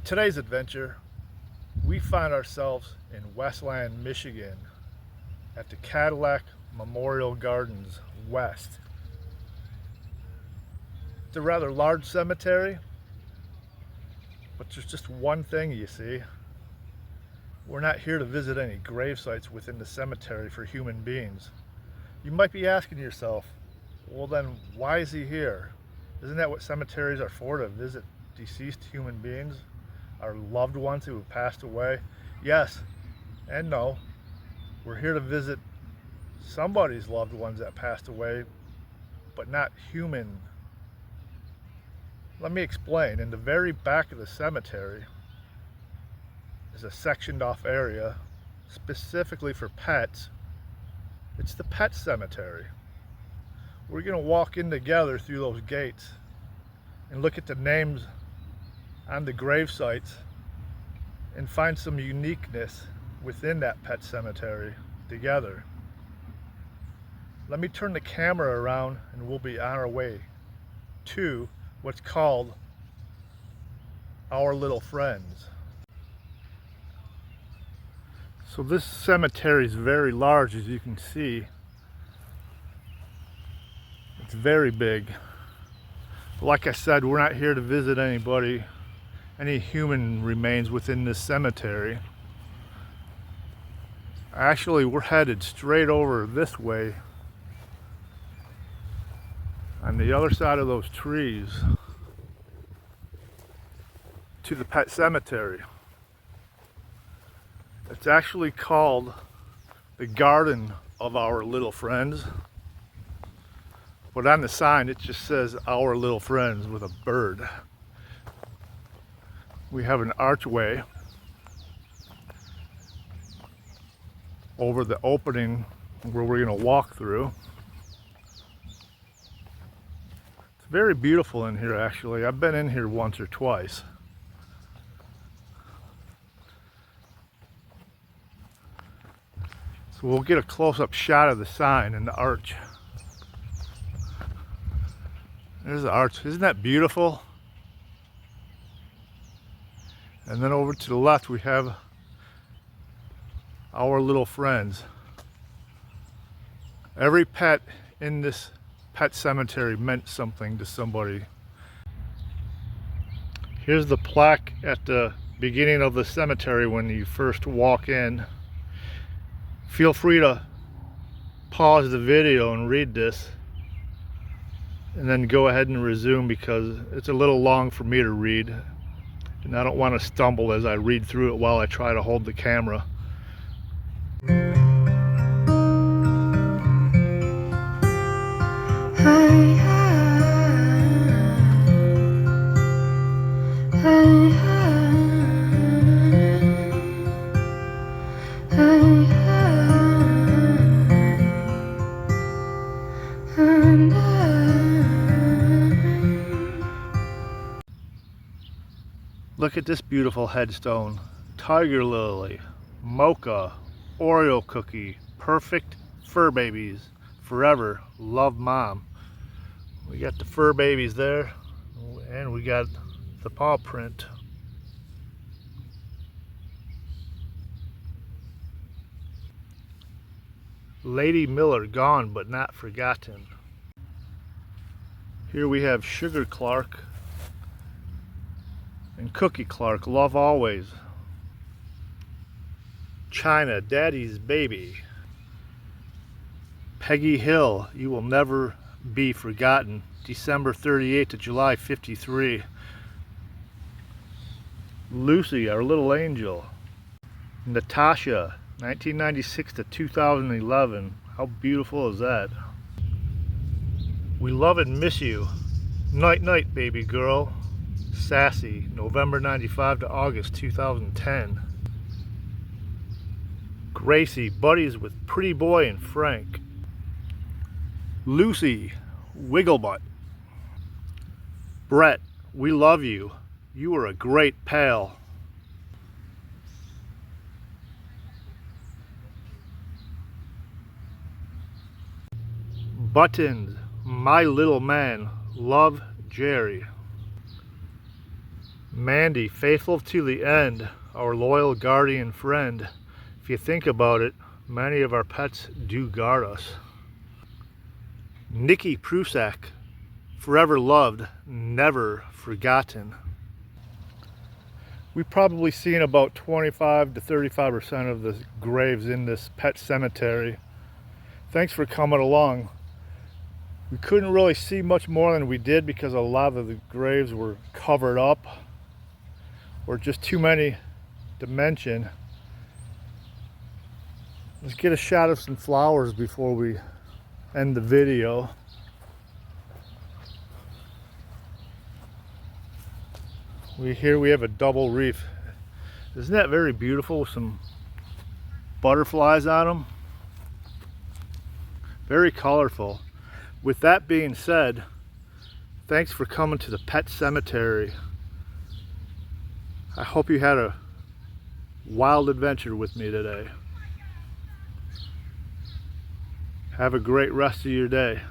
today's adventure, we find ourselves in Westland, Michigan at the Cadillac Memorial Gardens West. It's a rather large cemetery, but there's just one thing, you see. We're not here to visit any grave sites within the cemetery for human beings. You might be asking yourself, well then why is he here? Isn't that what cemeteries are for, to visit deceased human beings? Our loved ones who have passed away? Yes and no. We're here to visit somebody's loved ones that passed away, but not human. Let me explain. In the very back of the cemetery is a sectioned off area specifically for pets. It's the pet cemetery. We're going to walk in together through those gates and look at the names on the grave sites and find some uniqueness within that pet cemetery together. Let me turn the camera around and we'll be on our way to what's called Our Little Friends. So this cemetery is very large, as you can see. It's very big. Like I said, we're not here to visit anybody, any human remains within this cemetery. Actually, we're headed straight over this way on the other side of those trees to the pet cemetery. It's actually called the Garden of Our Little Friends, but on the sign it just says Our Little Friends with a bird. We have an archway over the opening where we're going to walk through. It's very beautiful in here, actually. I've been in here once or twice. So we'll get a close-up shot of the sign and the arch. There's the arch. Isn't that beautiful? And then over to the left we have Our Little Friends. Every pet in this pet cemetery meant something to somebody. Here's the plaque at the beginning of the cemetery when you first walk in. Feel free to pause the video and read this, and then go ahead and resume, because it's a little long for me to read and I don't want to stumble as I read through it while I try to hold the camera. Look at this beautiful headstone. Tiger lily, mocha, Oreo cookie, perfect fur babies, forever, love mom. We got the fur babies there, and we got the paw print. Lady Miller, gone but not forgotten. Here we have Sugar Clark and Cookie Clark, love always. China, daddy's baby. Peggy Hill, you will never be forgotten, December 38 to July 53. Lucy, our little angel. Natasha, 1996 to 2011. How beautiful is that? We love and miss you. Night night, baby girl. Sassy, November 95 to August 2010. Gracie, buddies with Pretty Boy and Frank. Lucy, Wigglebutt. Brett, we love you. You were a great pal. Buttons, my little man, love, Jerry. Mandy, faithful to the end, our loyal guardian friend. If you think about it, many of our pets do guard us. Nikki Prusak, forever loved, never forgotten. We've probably seen about 25 to 35% of the graves in this pet cemetery. Thanks for coming along. We couldn't really see much more than we did because a lot of the graves were covered up or just too many to mention. Let's get a shot of some flowers before we end the video. Here we have a double reef. Isn't that very beautiful with some butterflies on them? Very colorful. With that being said, thanks for coming to the pet cemetery. I hope you had a wild adventure with me today. Have a great rest of your day.